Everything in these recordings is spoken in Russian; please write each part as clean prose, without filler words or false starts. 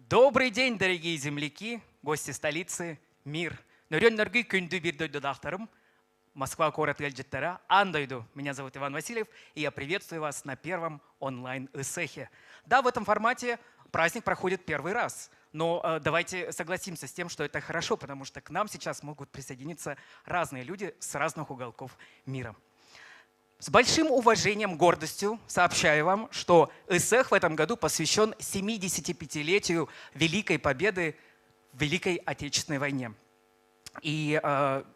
Добрый день, дорогие земляки, гости столицы, мир. Нөрен-нөргүй күнді бирдой дудақтарым, Москва, город Эльджеттера, Андойду. Меня зовут Иван Васильев, и я приветствую вас на первом онлайн-эсэхе. Да, в этом формате праздник проходит первый раз, но давайте согласимся с тем, что это хорошо, потому что к нам сейчас могут присоединиться разные люди с разных уголков мира. С большим уважением, гордостью сообщаю вам, что эсэх в этом году посвящен 75-летию Великой Победы в Великой Отечественной войне. И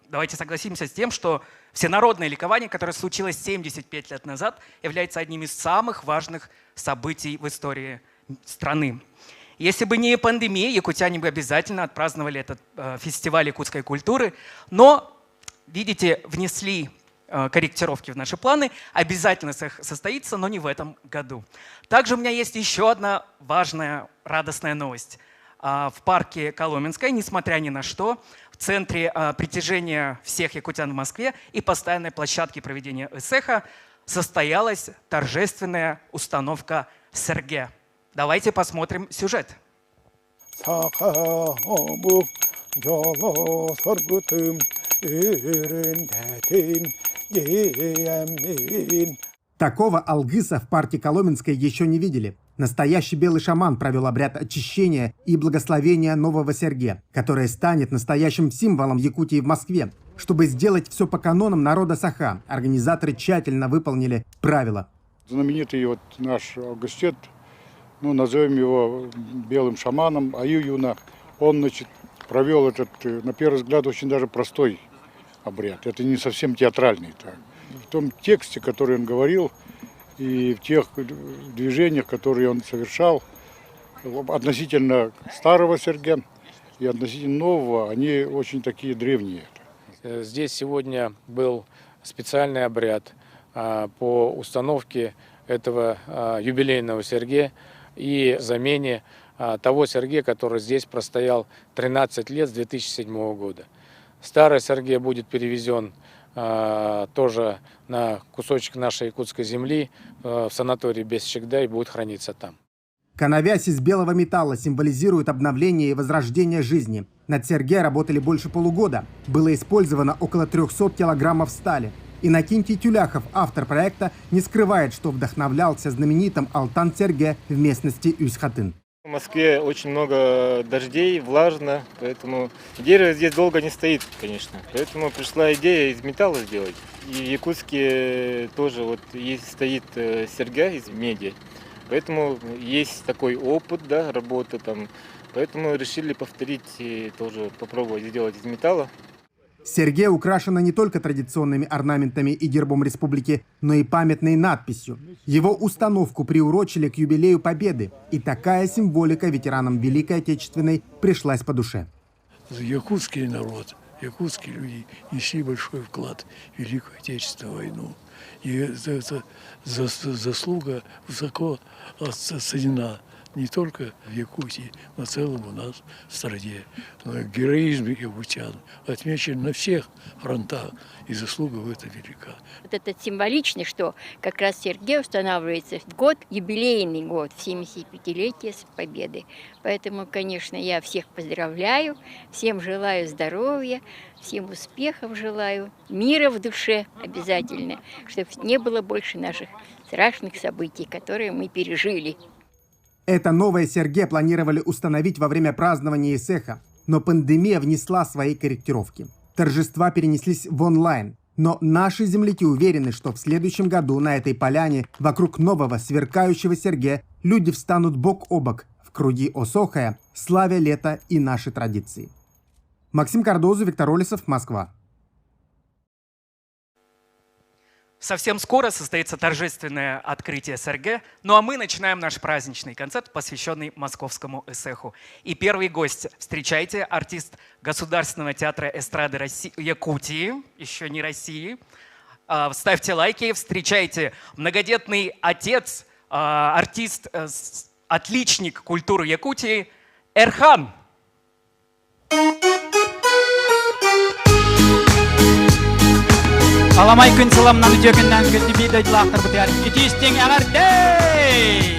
давайте согласимся с тем, что всенародное ликование, которое случилось 75 лет назад, является одним из самых важных событий в истории страны. Если бы не пандемия, якутяне бы обязательно отпраздновали этот фестиваль якутской культуры, но, видите, внесли корректировки в наши планы, обязательно состоится, но не в этом году. Также у меня есть еще одна важная, радостная новость. В парке Коломенское, несмотря ни на что, в центре притяжения всех якутян в Москве и постоянной площадке проведения эсэха состоялась торжественная установка серге. Давайте посмотрим сюжет. Такого алгыса в парке Коломенское еще не видели. Настоящий белый шаман провел обряд очищения и благословения нового серге, которое станет настоящим символом Якутии в Москве. Чтобы сделать все по канонам народа Саха, организаторы тщательно выполнили правила. Знаменитый наш Августет, назовем его белым шаманом, Аю-Юна, он провел этот, на первый взгляд, очень даже простой обряд. Это не совсем театральный. В том тексте, который он говорил, и в тех движениях, которые он совершал, относительно старого серге и относительно нового, они очень такие древние. Здесь сегодня был специальный обряд по установке этого юбилейного серге и замене того серге, который здесь простоял 13 лет с 2007 года. Старый серге будет перевезен тоже на кусочек нашей якутской земли в санаторий Бесчегда и будет храниться там. Коновязь из белого металла символизирует обновление и возрождение жизни. Над серге работали больше полугода. Было использовано около 300 килограммов стали. Иннокентий Тюляхов, автор проекта, не скрывает, что вдохновлялся знаменитым Алтан-серге в местности Усть-Хатын. В Москве очень много дождей, влажно, поэтому дерево здесь долго не стоит, конечно. Поэтому пришла идея из металла сделать. И в Якутске тоже стоит серьга из меди, поэтому есть такой опыт, работы там. Поэтому решили повторить и тоже попробовать сделать из металла. Серге украшена не только традиционными орнаментами и гербом республики, но и памятной надписью. Его установку приурочили к юбилею Победы, и такая символика ветеранам Великой Отечественной пришлась по душе. Якутский народ, якутские люди несли большой вклад в Великую Отечественную войну. И эта заслуга высоко оценена не только в Якутии, но в целом у нас в стране. Но героизм якутян отмечен на всех фронтах, и заслуга в этом велика. Это символично, что как раз серге устанавливается в год, юбилейный год, в 75-летие с Победы. Поэтому, конечно, я всех поздравляю, всем желаю здоровья, всем успехов желаю, мира в душе обязательно, чтобы не было больше наших страшных событий, которые мы пережили. Это новое серге планировали установить во время празднования эсэха, но пандемия внесла свои корректировки. Торжества перенеслись в онлайн, но наши земляки уверены, что в следующем году на этой поляне вокруг нового сверкающего серге люди встанут бок о бок в круги Осохая, славя лето и наши традиции. Максим Кардозу, Виктор Олесов, Москва. Совсем скоро состоится торжественное открытие серге, ну а мы начинаем наш праздничный концерт, посвященный московскому эсэху. И первый гость, встречайте, артист Государственного театра эстрады Якутии, еще не России. Ставьте лайки, встречайте многодетный отец, артист, отличник культуры Якутии Эрхан. Аламай күн сыламнан өтегіннен көзді бейді жылақтыр бұтер. Итістің әғар дей!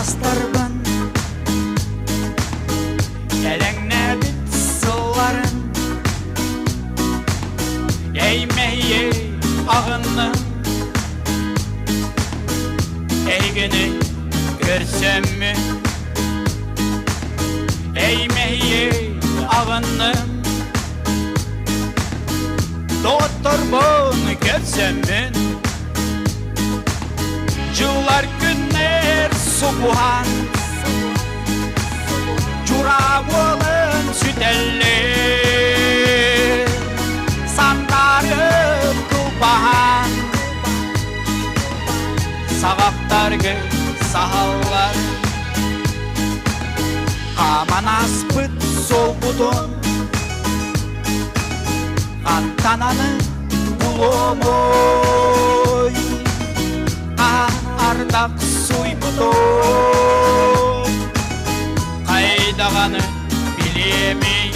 састарбын Елеңне бит сылларын Еймейе ағынның Эйгіні көрсемі Еймейе ағынның Доғыттырбын көрсемін Жылар күннер суғуан Журап олын сүтелер Сандарып кылбаған Сағаптарғы сағалар Қаман аспыт сол бұдын Антананы бұлымой Ардақ суй бұдын Қайдағаны білемей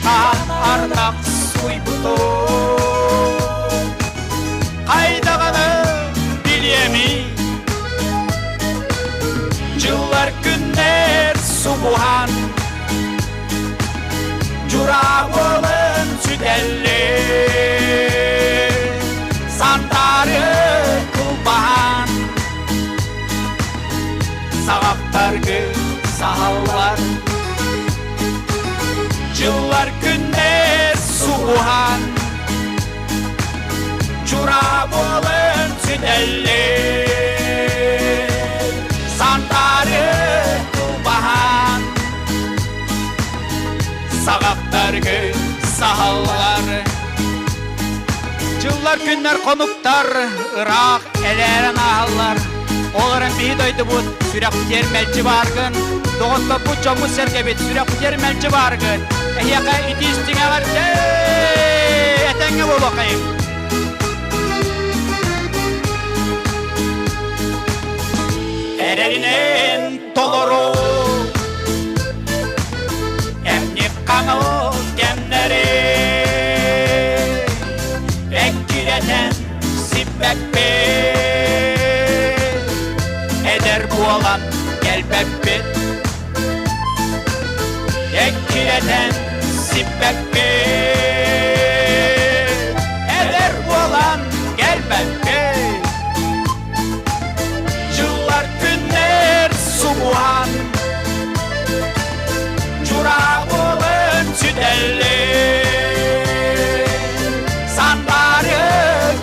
Ардақ суй бұдын Қайдағаны білемей Жылар күннер суғуан Журап олын сүтелер Сандары кылбаған Сағаптарғы сағалар Жылар күннер суғуан Журап олын сүтелер Сандары кылбаған Сағаптарғы сағалар Жылар күннер қонуктар Ирақ әлерін ағалар Оларын бейд ойды бұд Сүрек термелчі барғын Доғытта бұд жомы сәргебет Сүрек термелчі барғын Әйеқа үтістің әғарсы Әтәңі бол оқайым Әрерінен толыру Әмнек қаңыл кәмнәрі Әккірәтен сиппәкпе Әдер буалан кәлпәкпет Әккірәтен сиппәкпе Әдер буалан кәлпәкпет Жылар күннер суғуан Журап олын сүтелер Сандары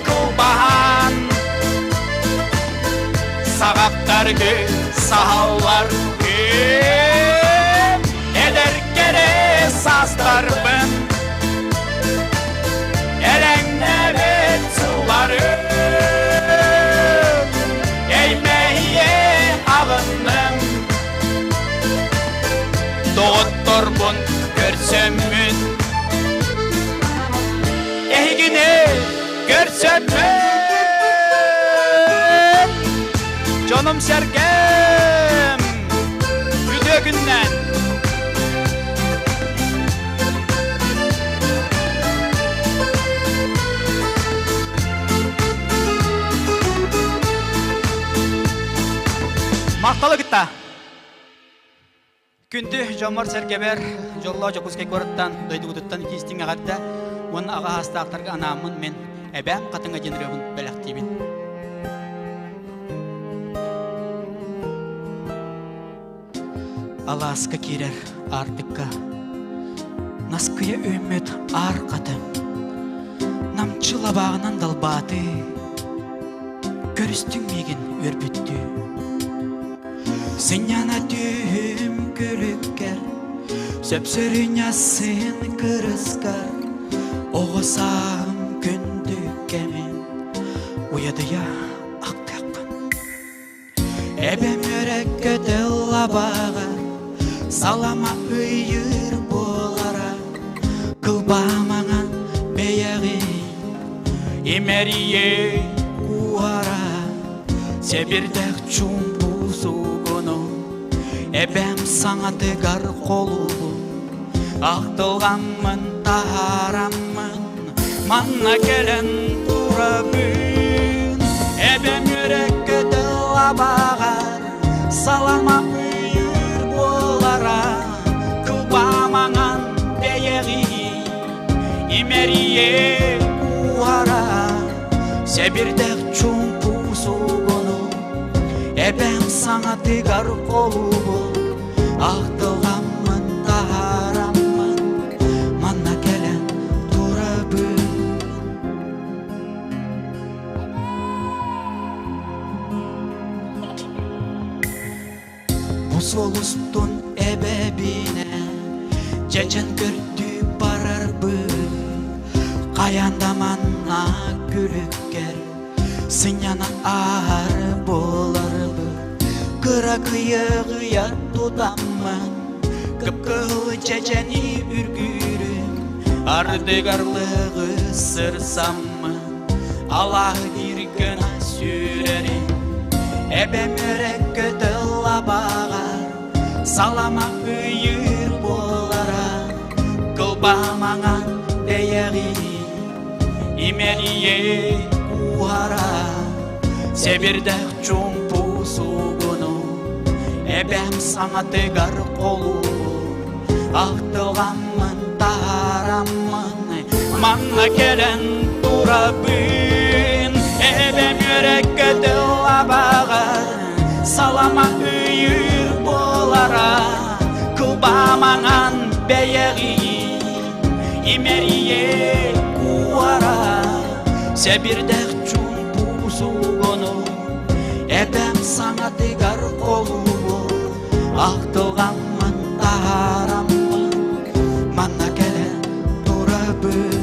кылбаған Сағаптарғы сағалар Әдер кере састарбын Әләңне бет сыллары Еймейе ағынным Доғытторбун көрсөммүн Эйгине көрсөммүн Жонум сәргем Үдөгүннен Мақталы кітта Күнді жомар сәргебер жолла жокускай көріттан дойдуғыдыттан кейстің ағадда Оның аға хастақтарға анамын мен әбәм қатыңа деніребін бәләқтейбін. Аласка керер артыққа Наскыя өмет арқаты Намчыла бағынан далбаты Көрістің меген өрбітті Сеняна түйім күліккер Сөпсөрін ясын кырыскар Оғысам күндіккемен Уядыя ақтақпын Әбәм өрәккі дылабаға Салама үйір болара Кылбамаған бәяғы Имәрие куара Себірдәк чумбу суғыну Әбәм саңа дығар қолу Ақтылғанмын тарамын Манна келен тура бүн Әбәм үрәккі дыла лабағар салама үйір болара кылбамаңан бейеғи имерие уара себирдек чумпу сугону эбем саңа тигар колубу ақтылғанмын тараммын манна келен турабын Солустун эбебине жечен көрдү барарбы каянда манна күлүккер сынянан ар боларбы кыра кыйыгыя тутаммын кыпкылы чечени үргүрүм ардыгарлыгы сырсаммын алах биргена сүрерим эбем өреккөтө лабагар салама үйір болара кылбамаңан бейеғи имерие куара себирдек чумпу сугуну эбем саңа тегар колу ақтылғанмын тараммын манна келен турабын эбем өреккөтө лабагар салама үйір болара кылбамаңан бейеғи имерие куара себирдек чумпу сугону эбем саңа тигар колубу ақтылғанмын тараммын манна келен турабын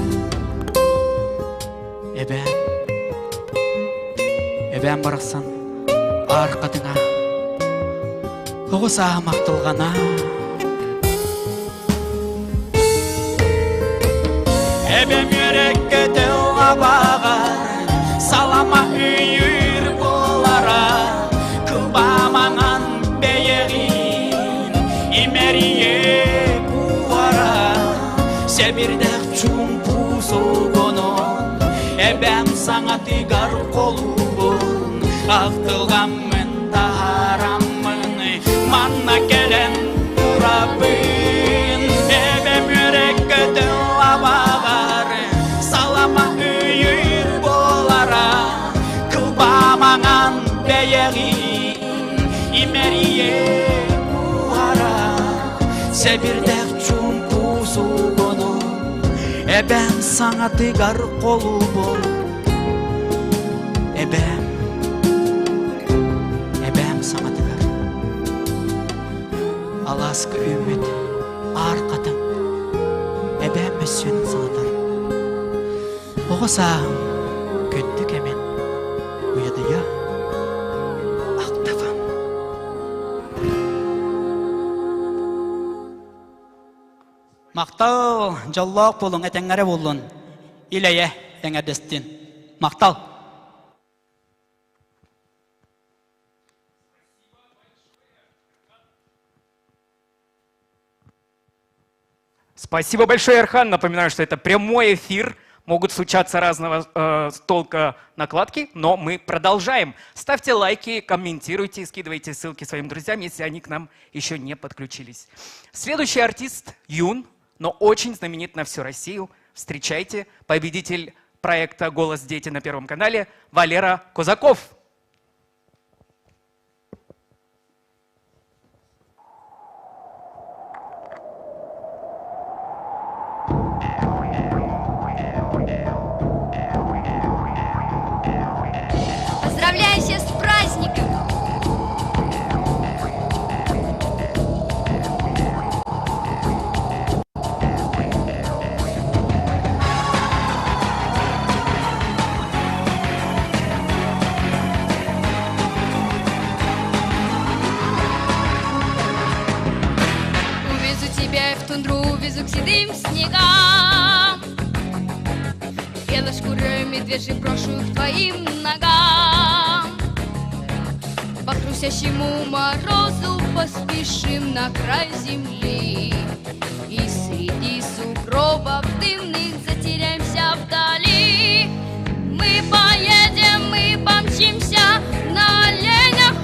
эбем бараксан аркадыңа оғыса мақтылғана эбем өреккөтө лабагар салама үйір болара кылбамаңан бейеғин имерие куара себирдек чумпу сугонон эбем саңа тигар колубун ақтылғанмын тараммын манна келен турабын эбем өреккөтө лабагар салама үйір болара кылбамаңан бейеғин имерие куара себирдек чумпу сугону эбем саңа тигар колубу эбем саңа тигар аласкы үміт арқатың эбем өссен саңатар оғысам күттік емен ұйыдыя ақтавам мақтал жаллақ болың әтәңгәрі болын иләйе тәңәрдестен мақтал Спасибо большое, Эрхан. Напоминаю, что это прямой эфир. Могут случаться разного толка накладки, но мы продолжаем. Ставьте лайки, комментируйте, скидывайте ссылки своим друзьям, если они к нам еще не подключились. Следующий артист юн, но очень знаменит на всю Россию. Встречайте, победитель проекта «Голос дети» на Первом канале Валера Козаков. Поздравляю всех с праздником! Увезу тебя в тундру, увезу к седым снегам. Белой шкурой медвежий брошу к твоим ногам. По хрустящему морозу поспешим на край земли, и среди сугробов дымных затеряемся вдали. Мы поедем, мы помчимся на оленях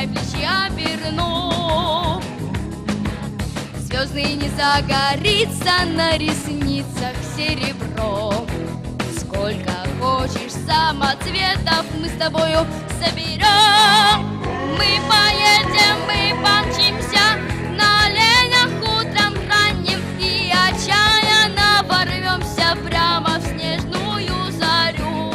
край плечи оберну. Звездный не загорится, на ресницах серебро. Сколько хочешь самоцветов мы с тобою соберем. Мы поедем, мы помчимся на оленях утром ранним и отчаянно ворвемся прямо в снежную зарю.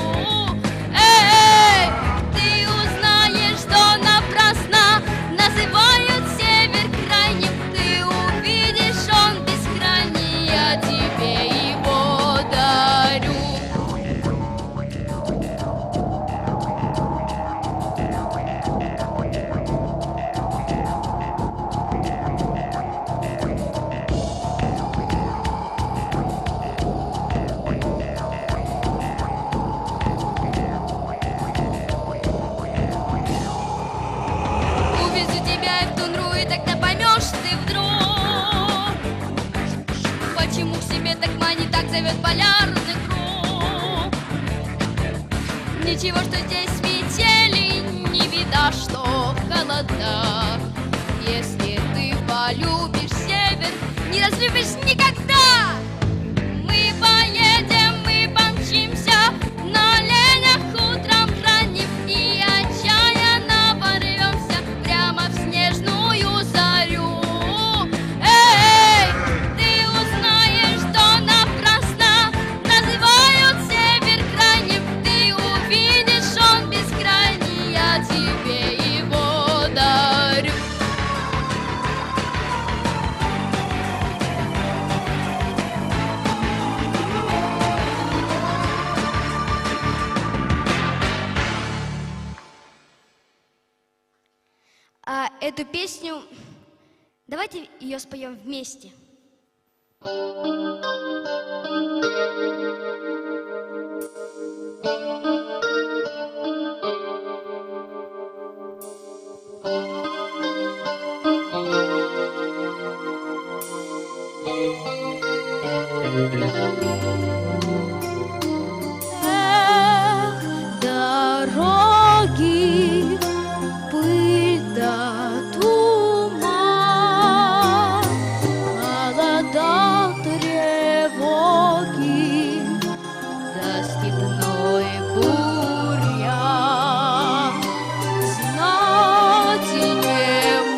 Эй, ты узнаешь, что напрасно называют север крайним. Ты увидишь, он бескрайний, я тебе его дарю. Увезу тебя в тундру, и тогда поймешь ты вдруг, почему к себе так манит, так зовет полярный круг. Ничего, что здесь метели, не беда, что холода. Если ты полюбишь север, не разлюбишь никогда. Мы поедем, мы помчимся на оленях утром ранним и отчаянно ворвемся прямо в снежную зарю. Эй, ты узнаешь, что напрасно называют север крайним. Ты увидишь, он бескрайний, я тебе его дарю. А эту песню давайте ее споем вместе. Дороги, пыль да туман, холода, тревоги, да степной бурьян. Знать не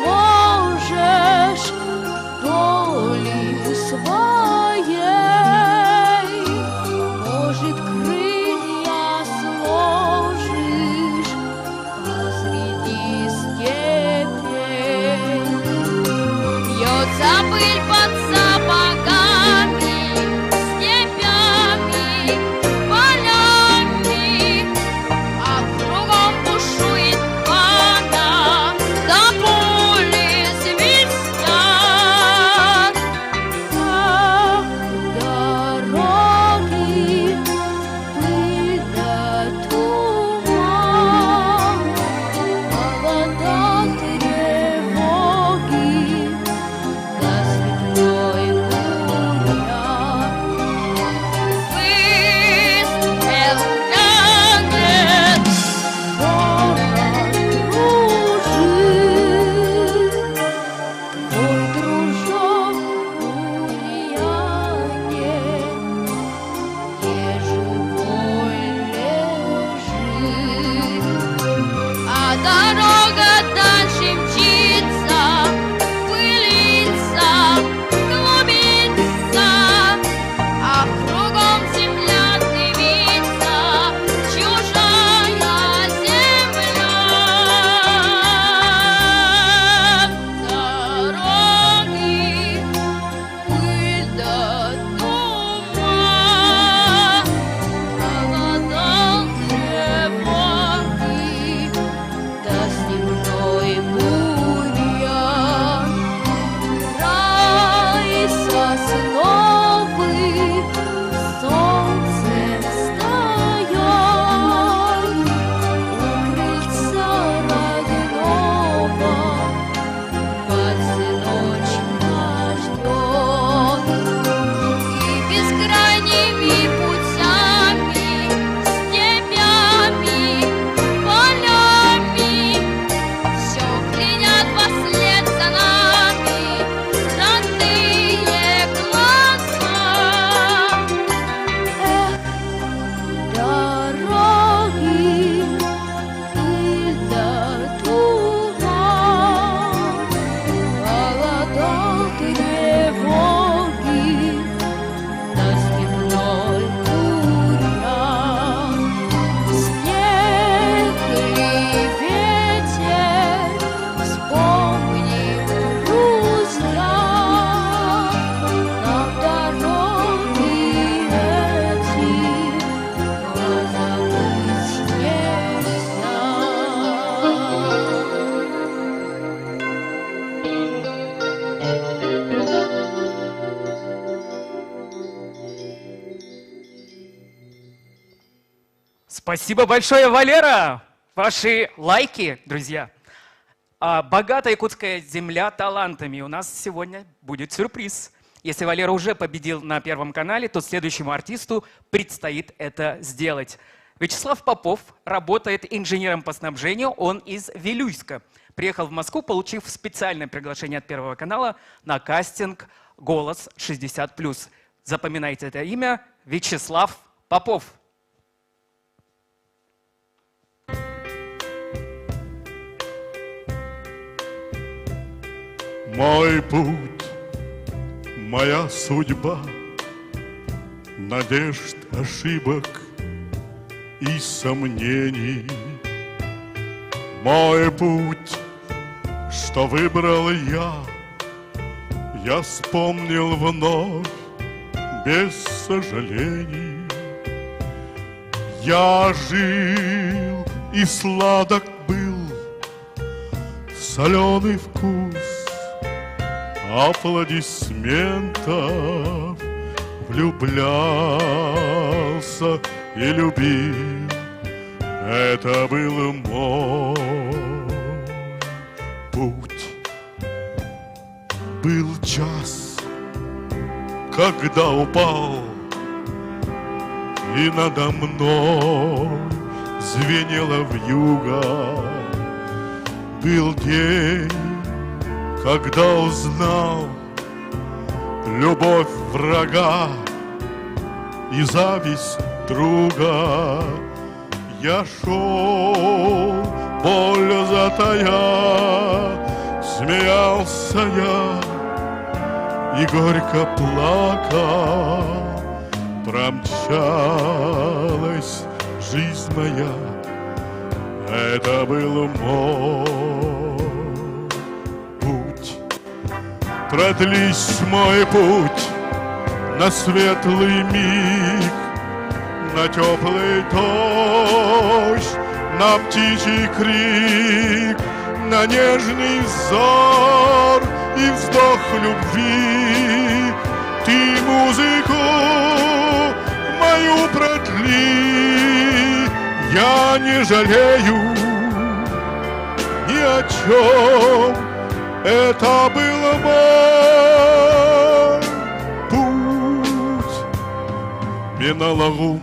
можешь доли своей, может, крылья сложишь посреди степей. Бьется пыль под сапогами, степями, полями, а кругом бушует вода, да пули свистят. Ах, дороги, пыль да туман, холода, тревоги, да степной Спасибо большое, Валера! Ваши лайки, друзья. Богатая якутская земля талантами. У нас сегодня будет сюрприз. Если Валера уже победил на Первом канале, то следующему артисту предстоит это сделать. Вячеслав Попов работает инженером по снабжению, он из Вилюйска. Приехал в Москву, получив специальное приглашение от Первого канала на кастинг «Голос 60+». Запоминайте это имя – Вячеслав Попов. Мой путь, моя судьба, надежд, ошибок и сомнений. Мой путь, что выбрал я вспомнил вновь без сожалений. Я жил и сладок был соленый вкус аплодисментов, влюблялся и любил. Это был мой путь. Был час, когда упал, и надо мной звенела вьюга. Был день, когда узнал любовь врага и зависть друга. Я шел, боль затая, смеялся я и горько плакал. Промчалась жизнь моя, это был мой путь. Продлись мой путь на светлый миг, на теплый дождь, на птичий крик, на нежный взор и вздох любви. Ты музыку мою продли, я не жалею ни о чем. Это был мой путь. Миналағым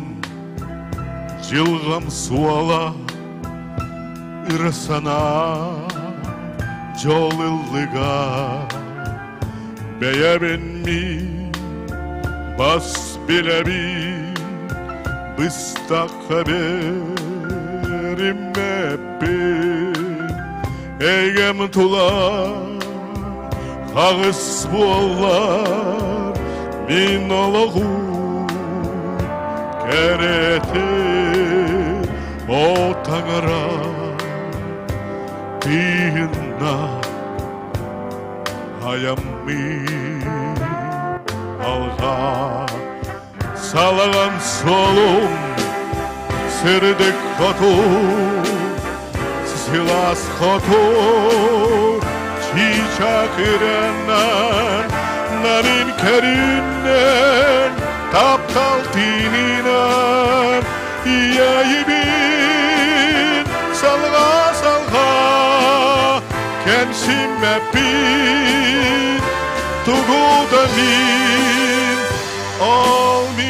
жылғам суала, ырасана жолылыға. Бәйәбен ми бас біләби, быстақ хаберімәппен. Әйгем тула қағыс болар, мен олығу кәрәті о таңыра. Тиынна аямми алға салаған солым сірдік хоту, силас хоту, чичак иреннен, намин кериннен, таптал тининен, ияйбин салға, кәмсімәппин, туғуда мин, ол мин,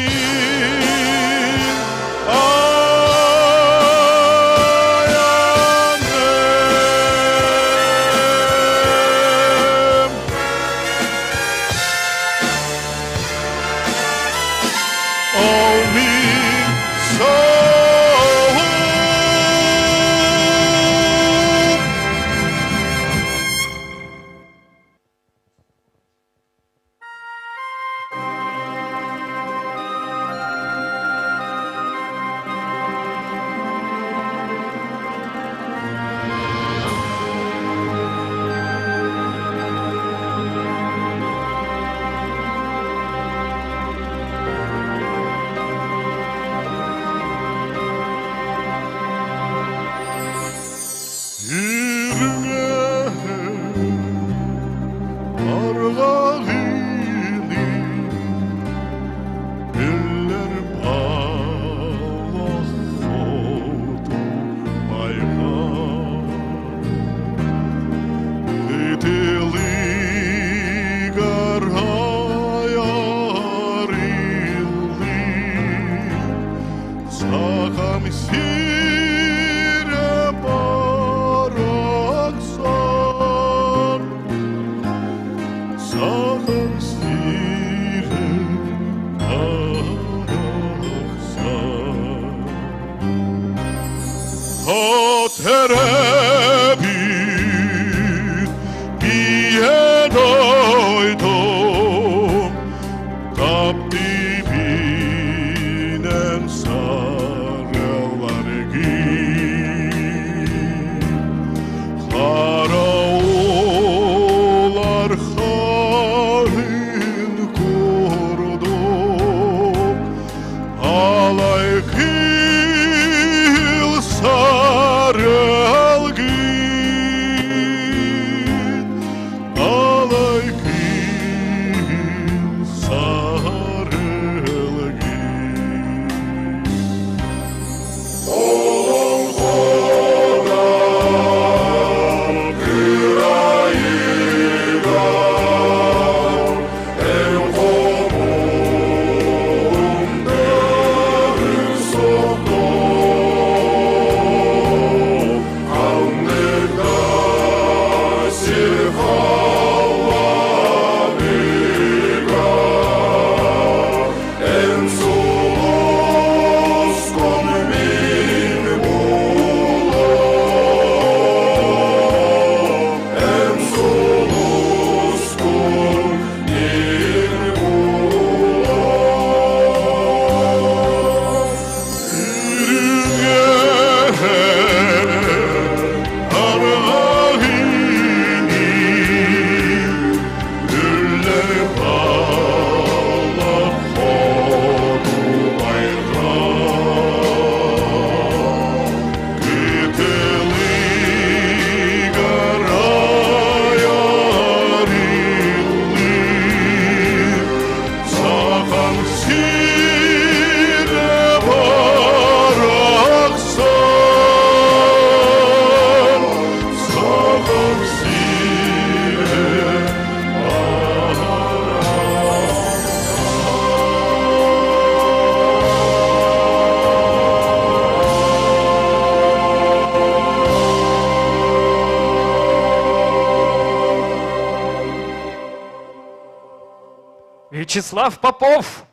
Вячеслав Попов.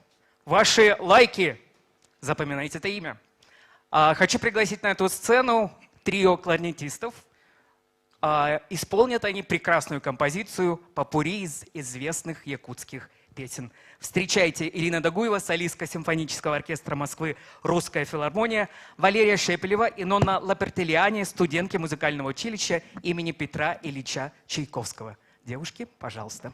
Ваши лайки. Запоминайте это имя. Хочу пригласить на эту сцену трио кларнетистов. Исполнят они прекрасную композицию «Попурри» из известных якутских песен. Встречайте Ирина Дагуева, солистка симфонического оркестра Москвы «Русская филармония», Валерия Шепелева и Нонна Лапертелиани, студентки музыкального училища имени Петра Ильича Чайковского. Девушки, пожалуйста.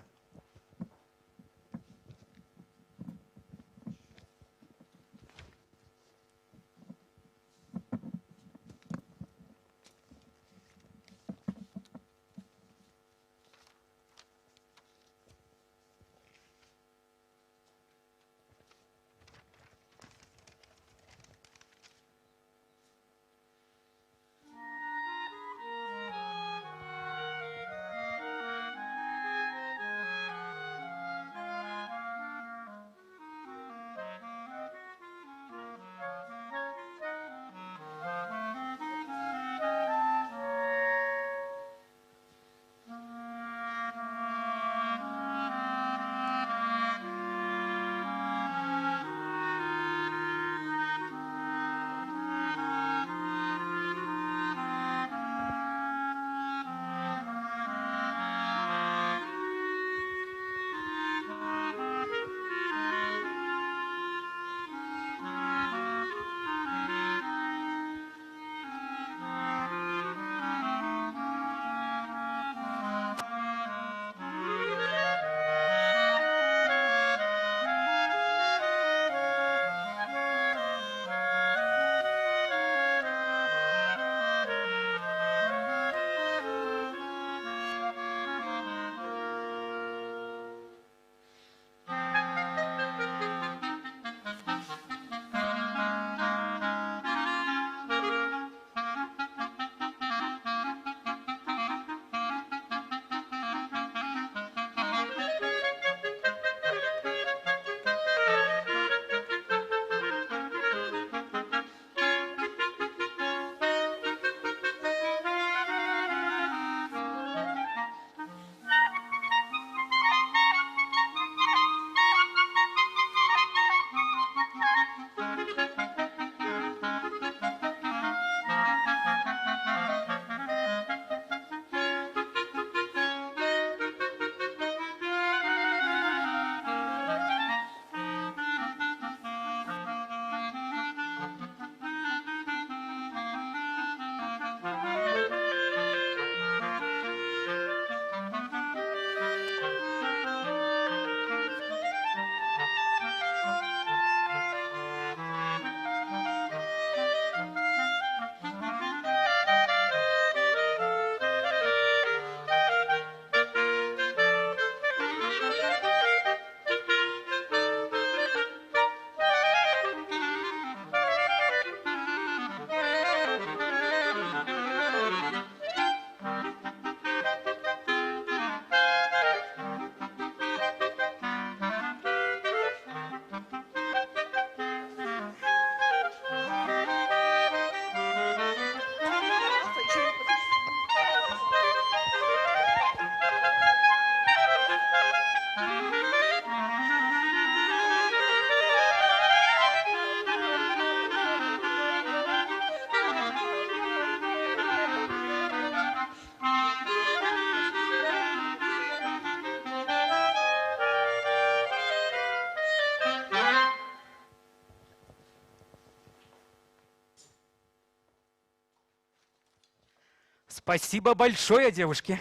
Спасибо большое, девушки.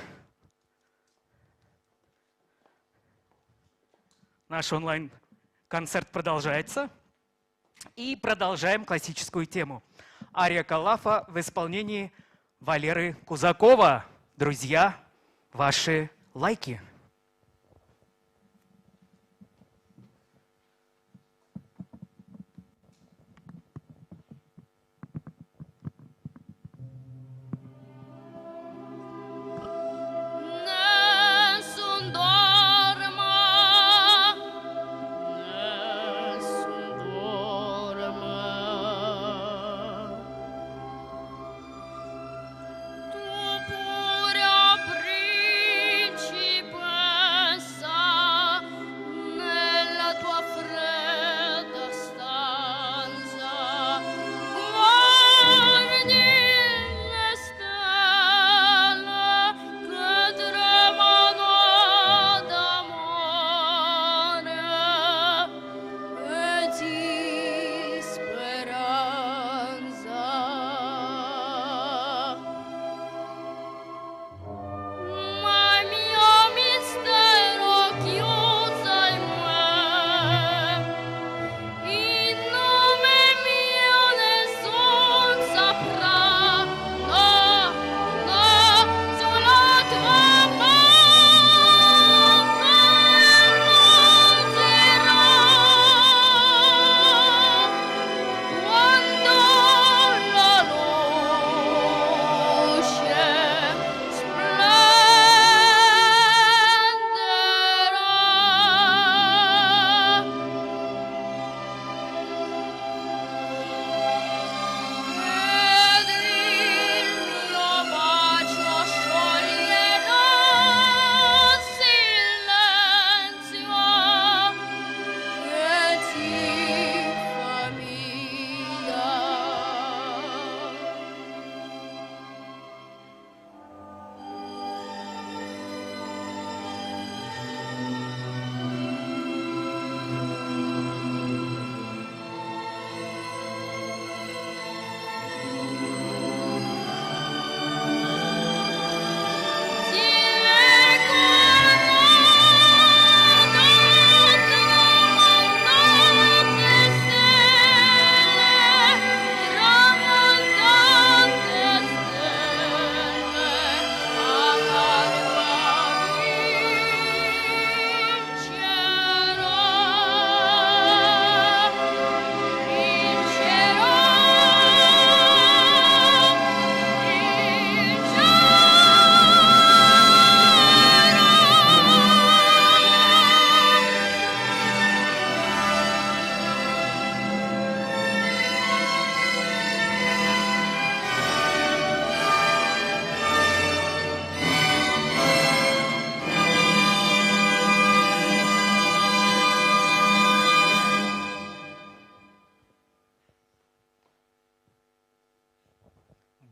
Наш онлайн-концерт продолжается. И продолжаем классическую тему. Ария Калафа в исполнении Валеры Кузакова. Друзья, ваши лайки.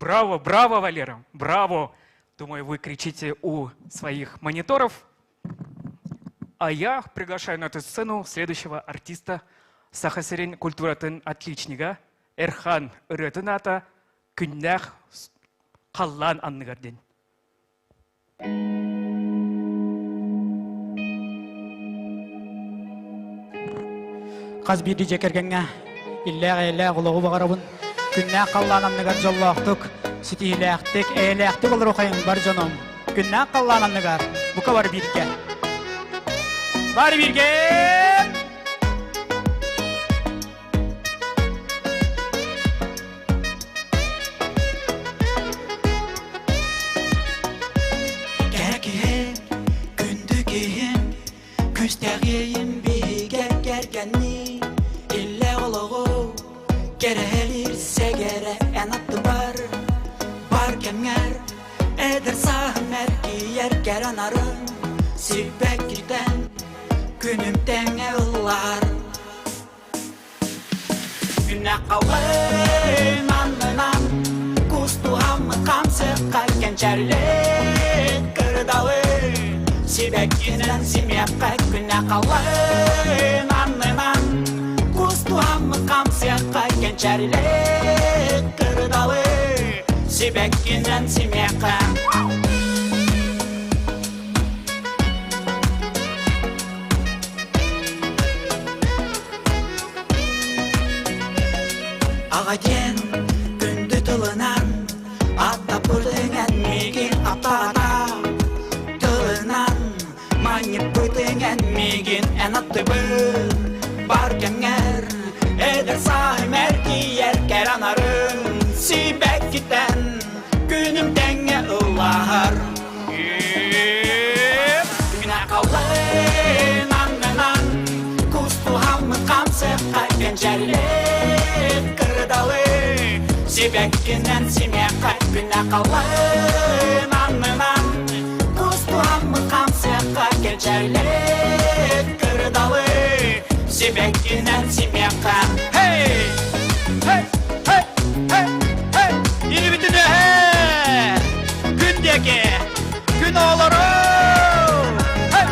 Браво, браво, Валера, браво. Думаю, вы кричите у своих мониторов. А я приглашаю на эту сцену следующего артиста Сахасерин культуратын отличника Эрхан Рытыната Күннах Қаллан Анныгарден. Қаз бірді жекергенге илләғ ұлығы бағарабын. Күннә қаллананныгар жоллақтық, сетейләқтік, әйләқтік олар оқайын бар жоным. Күннә қаллананныгар, бұқа бар бірге. Бар бірге! Кәкейін, күнді кейін, көстәғейін бейгер кәргәнні, иллә олығы Керелир сегере en attı Bar kemger Eder sahmer giyer geranarın Sibek girden Günümden evlar Günne kalın anlınan Kustu hamı kamsı kalken çerlik Kırdalı Sibek girden simyakka Günne kalın anlınan Kustu hamı kamsı kalken çerlik Kırdalı Sibekinen simeka Ağaden gündü tılınan Atta pırtıngən migin ata Tılınan Manip pırtıngən migin En attı bır Barkenger Eder sahim erkiyer Keranarın Sibek giden Günüm denge ılar Güne kavlayın anmenan Kustu hamı kamsık kalken cerlik Kırdalı Sibekinen simeka Güne kavlayın anmenan Kustu hamı kamsık kalken cerlik Kırdalı Sibekinen simeka Hey! Hey! Hey! Hey! Hey! Yeni bütün he! Gündeki gün oğları! Hey!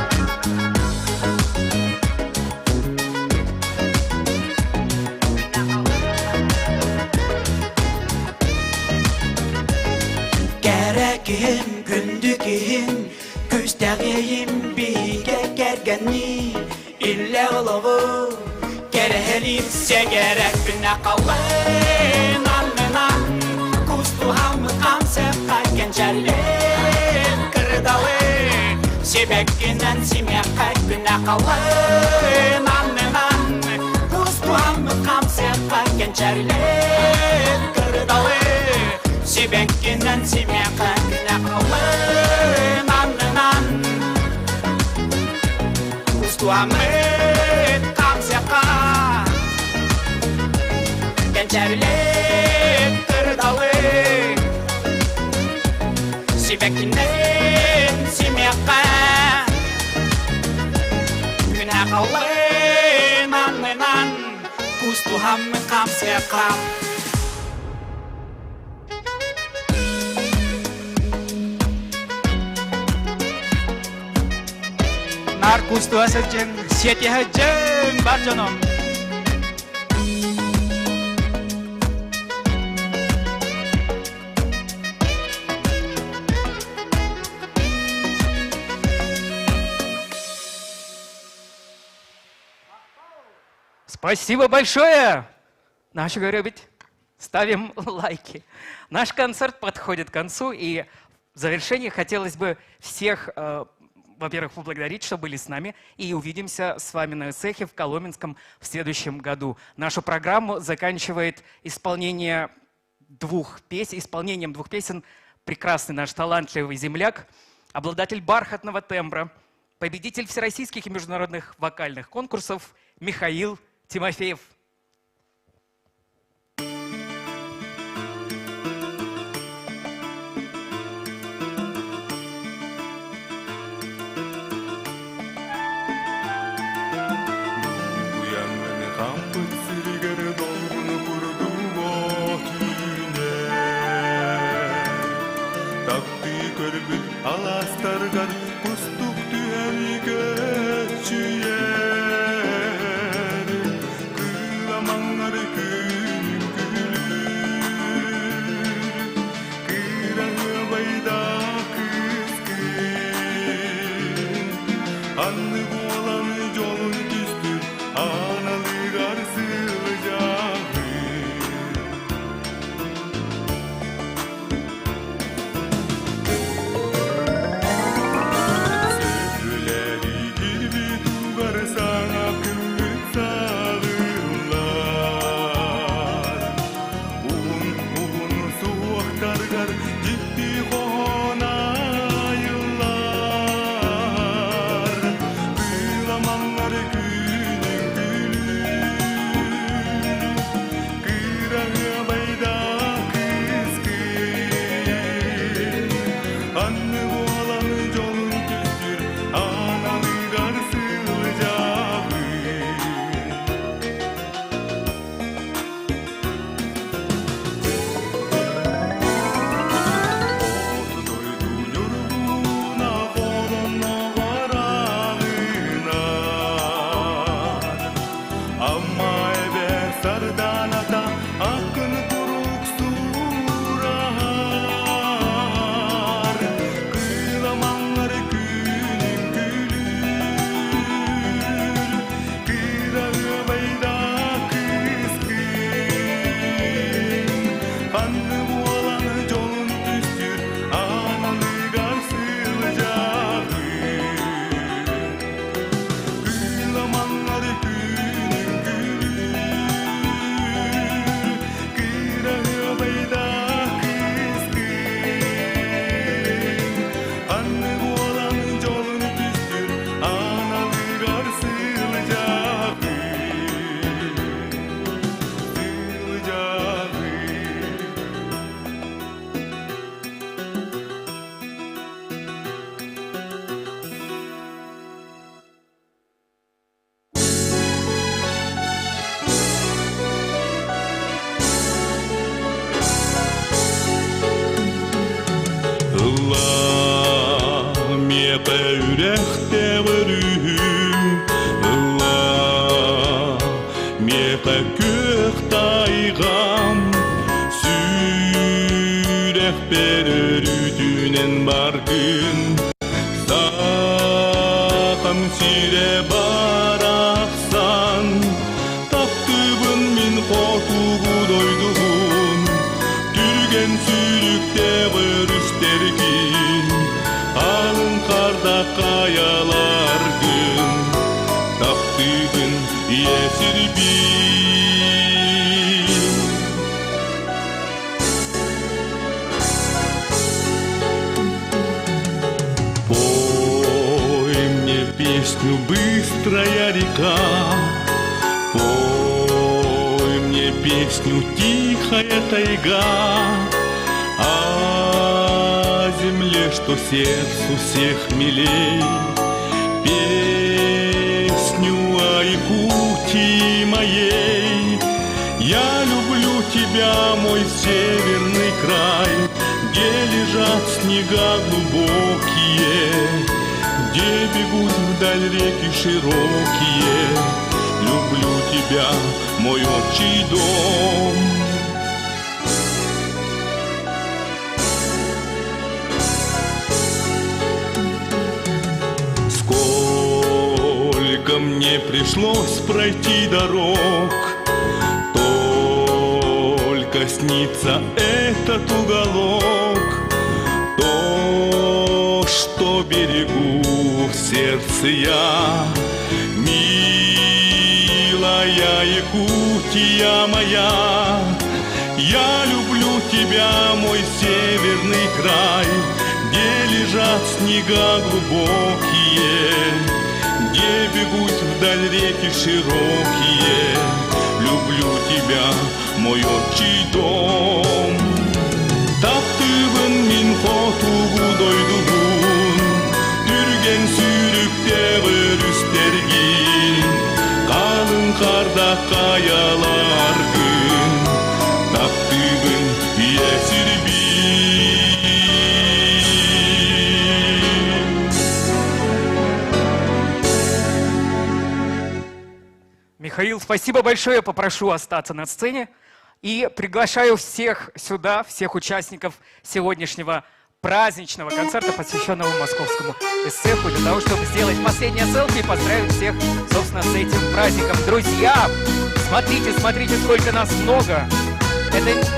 Gerekim gündüküm Küstağıyım bige gergeni İlle oluğu Gerelim gerek güne kavlayın almenan Kustu hamı kamsık kalken cerlik Kırdalı Sibekinen simeka güne kavlayın almenan Kustu hamı kamsık kalken cerlik Kırdalı Sibekinen simeka güne kavlayın almenan Kustu hamı Gençerlik kırdalı Sibekinen simeka Güne kavlayın anmenan Kustu hamı kamseka Nar kustu asıcın, siyeti hıcın var canım. Спасибо большое! Наши говорю, ведь ставим лайки. Наш концерт подходит к концу, и в завершении хотелось бы всех, во-первых, поблагодарить, что были с нами, и увидимся с вами на Эсэхе в Коломенском в следующем году. Нашу программу заканчивает исполнением двух песен прекрасный наш талантливый земляк, обладатель бархатного тембра, победитель всероссийских и международных вокальных конкурсов Михаил Тимофеев. Alastargar kustuk tüheni göçüyer Kılamanlar günüm gülür Kırağı bayda kızgın Anlı bulan yolun düzdür Analı garsılacağı көк тайгам сүйрек берер үтүнен бар күн сакам сире бараксан таптыбын мен котугудойдугун түрген сүйрүкте өрүстергин алын карда каялар күн таптыбын есирбин пой мне песню быстрая река пой мне песню тихая тайга о земле, что сердцу всех милей, песню о Якутии моей. Я люблю тебя, мой северный край, где лежат снега глубокие, где бегут вдаль реки широкие. Люблю тебя, мой отчий дом. Сколько мне пришлось пройти дорог, только снится этот уголок, то, что берегу в сердце я. Милая Якутия моя, я люблю тебя, мой северный край, где лежат снега глубокие, где бегут вдаль реки широкие. Люблю тебя, мой отчий дом. Таптыбын мин хотугудойдугун, түрген сүйрүкте өрүстергин, калын карда каялар күн, таптыбын есирбин. Михаил, спасибо большое. Попрошу остаться на сцене. И приглашаю всех сюда, всех участников сегодняшнего праздничного концерта, посвященного московскому эсэху, для того, чтобы сделать последнее селфи и поздравить всех, собственно, с этим праздником. Друзья, смотрите, смотрите, сколько нас много.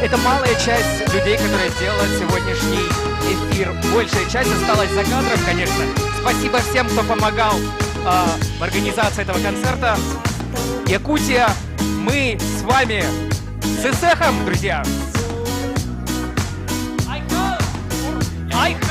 Это малая часть людей, которые сделают сегодняшний эфир. Большая часть осталась за кадром, конечно. Спасибо всем, кто помогал в организации этого концерта. Якутия, мы с вами с эсэхом, друзья. Айк!